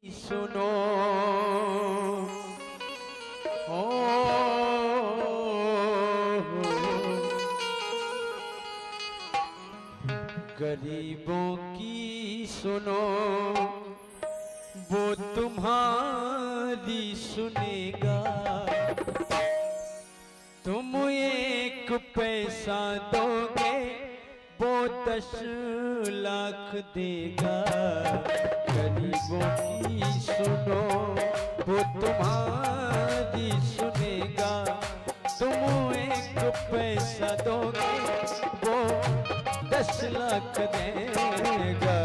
सुनो ओ गरीबों की सुनो वो तुम्हारी सुनेगा। तुम 1 पैसा दोगे वो 10 लाख देगा। गरीबों की सुनो वो तुम्हारी सुनेगा। तुम 1 पैसा दोगे वो 10 लाख देगा।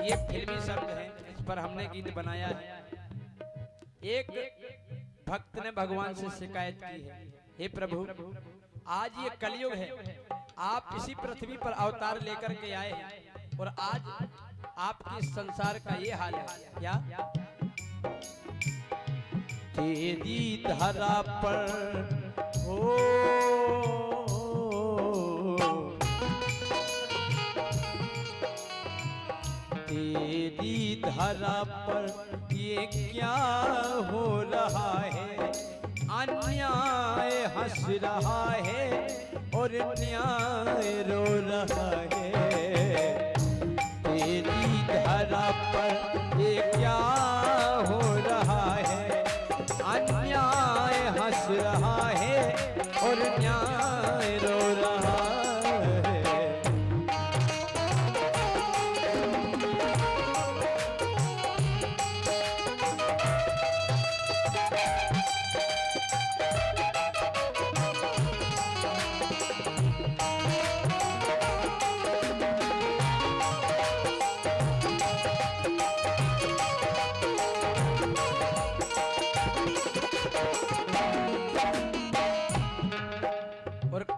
ये फिल्मी शब्द है, इस पर हमने गीत बनाया है। एक भक्त ने भगवान से शिकायत की है, हे प्रभु आज ये कलयुग है, आप इसी पृथ्वी पर अवतार लेकर के आए और आज आपके संसार का ये हाल है क्या? तेरी धरा पर हो तेरी धरा पर ये क्या हो रहा है? अन्याय हंस रहा है और न्याय रो रहा है। तेरी धरा पर ये क्या हो रहा है? अन्याय हंस रहा है और न्याय रो रहा है।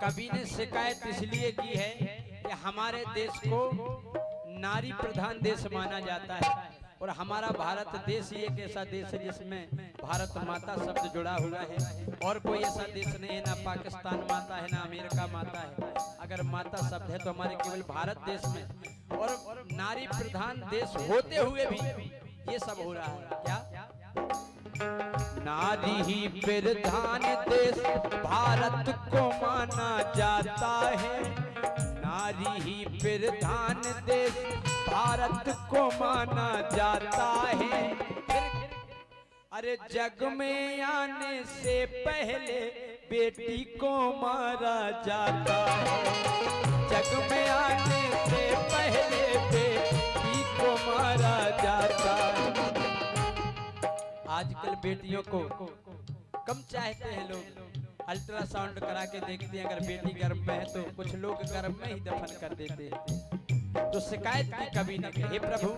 कवि ने शिकायत इसलिए की है कि हमारे देश को नारी प्रधान देश माना जाता है और हमारा भारत देश ही एक ऐसा देश है जिसमें भारत माता शब्द जुड़ा हुआ है। और कोई ऐसा देश नहीं है, ना पाकिस्तान माता है ना अमेरिका माता है। अगर माता शब्द है तो हमारे केवल भारत देश में। और नारी प्रधान देश होते हुए भी ये सब हो रहा है क्या? नारी ही प्रधान देश भारत को माना जाता है। नारी ही प्रधान देश भारत को माना जाता है। अरे जग में आने से पहले बेटी को मारा जाता है। जग में आने से पहले बेटी को मारा जाता है। आजकल बेटियों को कम चाहते हैं लोग। अल्ट्रासाउंड करा के देखते हैं, अगर बेटी गर्भ में है तो कुछ लोग गर्भ में ही दफन कर देते हैं। तो शिकायत की कभी न हे प्रभु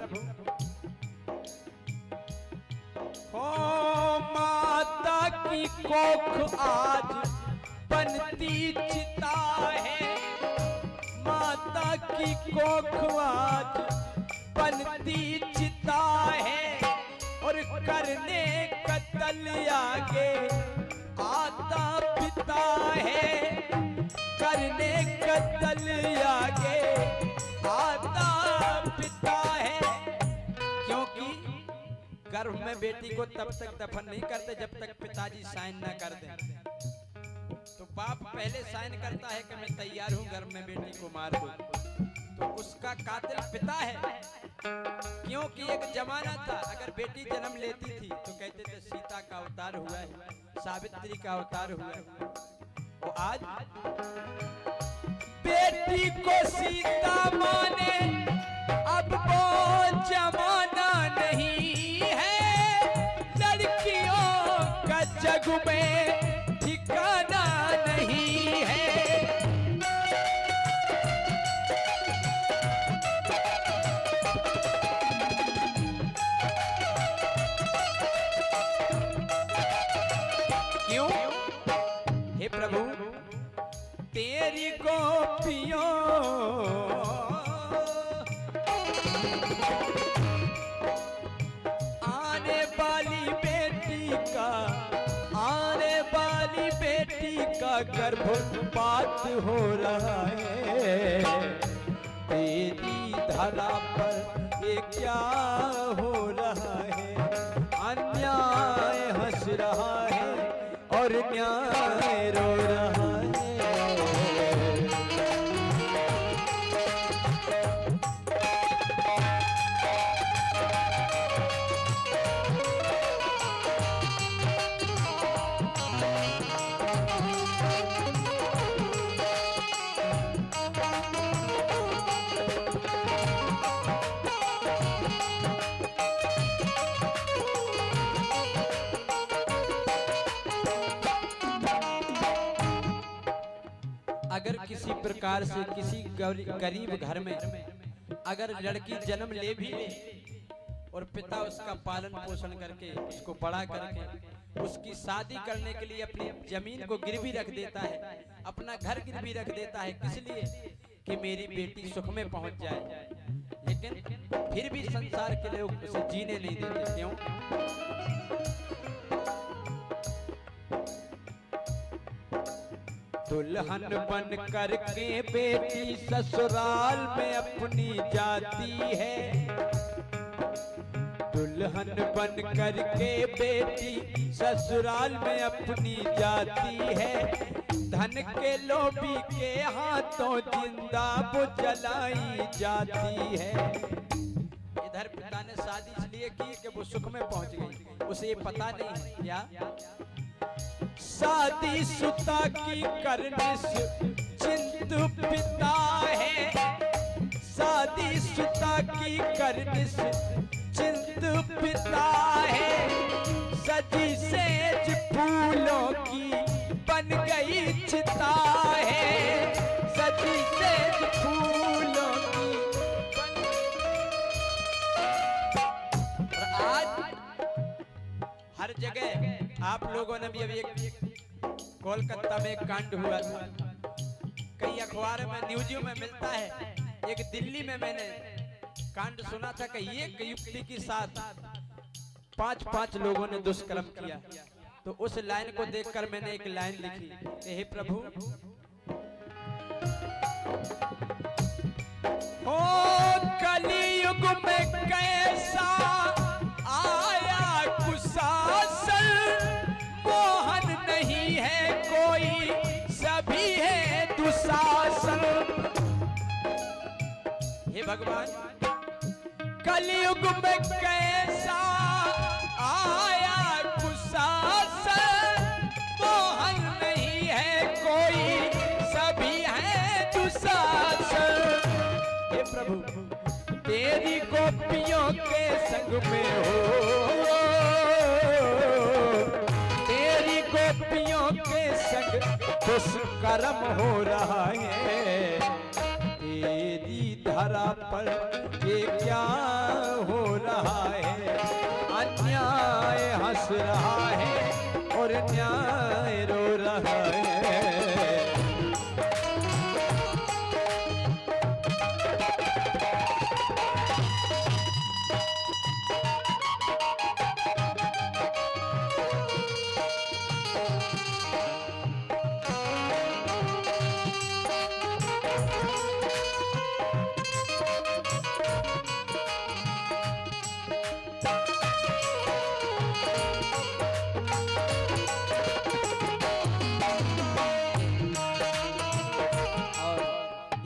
हो माता की कोख आज बनती चिता है। माता की कोख आज बनती चिता है और करने कत्ल आगे आता पिता है। करने कत्ल आगे आता पिता है। क्योंकि गर्भ में बेटी को तब तक दफन नहीं करते जब तक पिताजी साइन ना कर दें। तो बाप पहले साइन करता है कि मैं तैयार हूं गर्भ में बेटी को मार दूं, तो उसका कातिल पिता है। क्योंकि एक जमाना था अगर बेटी जन्म लेती थी तो कहते थे सीता का अवतार हुआ है, सावित्री का अवतार हुआ है। तो आज बेटी को सीता माने अब वो जमाना नहीं है। लड़कियों का जग में ठिकाना नहीं है। हे प्रभु तेरी गोपियों आने वाली बेटी का गर्भपात हो रहा है। धरा पर ये क्या हो रहा है, अन्याय हंस रहा है और न्याय रो रहा है। अगर किसी प्रकार से किसी गरीब घर में अगर लड़की जन्म ले भी ले और पिता उसका पालन पोषण करके उसको बड़ा करके उसकी शादी करने के लिए अपनी जमीन को गिरवी रख देता है, अपना घर गिरवी रख देता है, किस लिए कि मेरी बेटी सुख में पहुंच जाए, लेकिन फिर भी संसार के लोग उसे जीने नहीं देते। क्यों? दुल्हन बन करके बेटी ससुराल में अपनी जाती है, दुल्हन बन करके बेटी ससुराल में अपनी जाती है, धन के लोभी के हाथों जिंदा वो जलाई जाती है। इधर पिता ने शादी इसलिए की कि वो सुख में पहुंच गई, उसे ये पता नहीं है क्या शादी सुता की करने से चिंतु पिता है, शादी सुता की करने से चिंतु पिता है, सजी सेज फूलों की बन गई चिता है, सजी सेज फूलों की बन। और आज हर जगह आप लोगों ने भी अभी एक कोलकाता में एक कांड हुआ था, कई अखबार में न्यूज़ में मिलता है, एक दिल्ली में मैंने कांड सुना था कि एक युवती के साथ 5 लोगों ने दुष्कर्म किया। तो उस लाइन को देखकर मैंने एक लाइन लिखी, हे प्रभु ओ कलियुग में कैसा आया कुशासन, मोहन नहीं है कोई सभी है दुशासन। हे भगवान कलियुग में कैसा आया कुशासन, मोहन नहीं है कोई सभी है दुशासन। हे प्रभु तेरी गोपियों के संग में हो, तेरी गोपियों के संग दुष्कर्म हो रहा है, तेरी धरा पर ये क्या हो रहा है, अन्याय हंस रहा है और न्याय रो रहा है।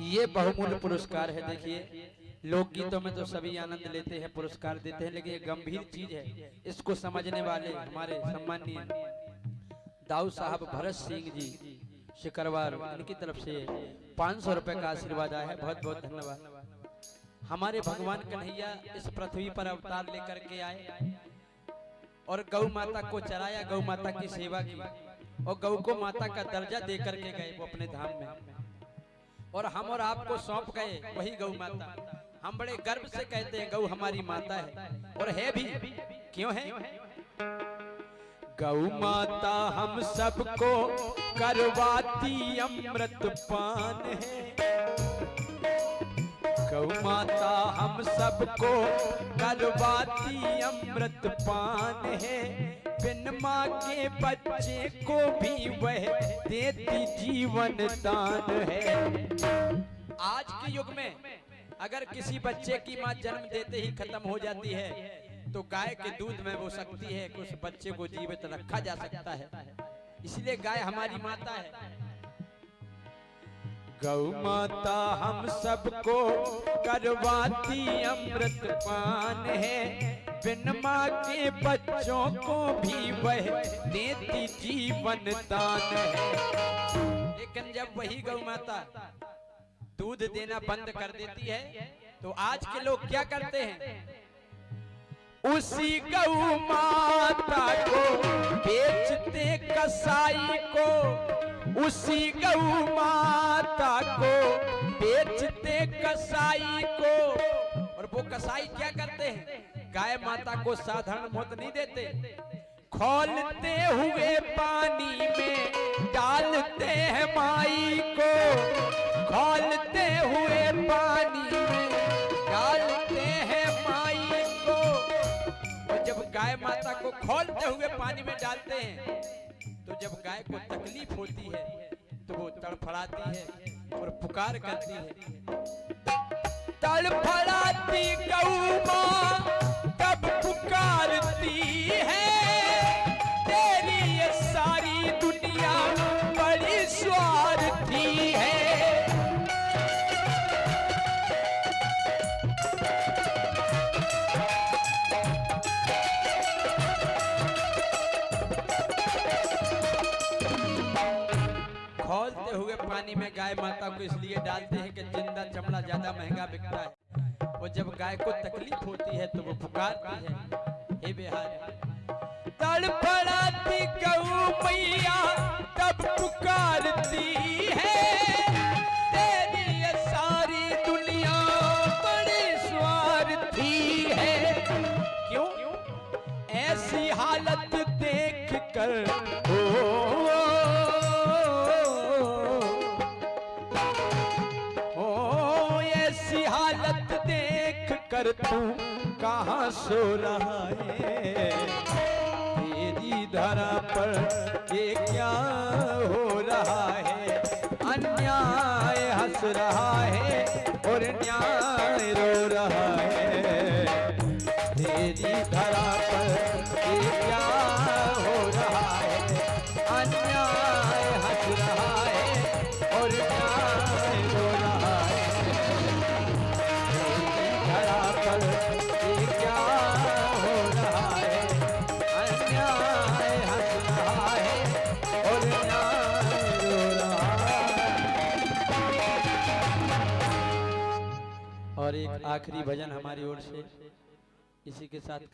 ये बहुमूल्य पुरस्कार है। देखिए लोकगीतों में तो सभी आनंद लेते हैं, पुरस्कार देते हैं, लेकिन ये गंभीर चीज है, इसको समझने वाले हमारे सम्माननीय दाऊ साहब भरत सिंह जी शिकरवार, इनकी तरफ से 500 रुपए का आशीर्वाद आया है, बहुत बहुत धन्यवाद। हमारे भगवान कन्हैया इस पृथ्वी पर अवतार लेकर के आए और गौ माता को चराया, गौ माता की सेवा की और गौ को माता का दर्जा दे करके गए वो अपने धाम में, और हम और आपको सौंप गए वही गौ माता। हम बड़े गर्व से कहते हैं गौ हमारी माता है, और है भी, क्यों है? गौ माता हम सबको करवाती अमृत पान है, गौ माता हम सबको करवाती अमृत पान है, बिन माँ के बच्चे को भी वह देती जीवन दान है। आज के युग में अगर किसी बच्चे की माँ जन्म देते ही खत्म हो जाती है तो गाय के दूध में वो शक्ति है कि उस बच्चे को जीवित रखा जा सकता है, इसलिए गाय हमारी माता है। गौ माता हम सबको करवाती अमृत पान है, बिन माँ के बच्चों को भी वह देती जीवन दान है। लेकिन जब वही गौ माता दूध देना बंद कर देती है तो आज के लोग क्या करते हैं, उसी गौ माता को बेचते कसाई को, उसी गौ माता को बेचते कसाई को। और वो कसाई क्या करते हैं, गाय माता को साधारण मौत नहीं देते, खौलते हुए पानी में डालते हैं माई को, खौलते हुए पानी में डालते हैं माई को। और जब गाय माता को खौलते हुए पानी में डालते हैं तो जब गाय को तकलीफ होती है तो वो तड़फड़ाती है और पुकार करती है। तड़फड़ाती गौ माँ तब पुकारती है, तेरी ये सारी दुनिया बड़ी स्वार्थी है। खौलते हुए पानी में गाय माता को इसलिए डालते हैं कि जिंदा चमड़ा ज्यादा महंगा बिकता है। और जब गाय को तकलीफ होती है तो वो पुकारती है, हे बिहारी। तड़फड़ाती गौ मैया तब पुकारती है, तेरी ये सारी दुनिया बड़ी स्वार्थी है। क्यों? ऐसी हालत देख कर हालत देख कर तू कहाँ सो रहा है, तेरी धरा पर ये क्या हो रहा है। अन्याय हंस रहा है और न्याय रो रहा है, तेरी धरा पर ये क्या हो रहा है। अन्याय हंस रहा है और न्याय रो रहा है, क्या हो रहा है। अन्याय हंस रहा है और न्याय रो रहा है। और एक आखिरी भजन हमारी ओर से इसी के साथ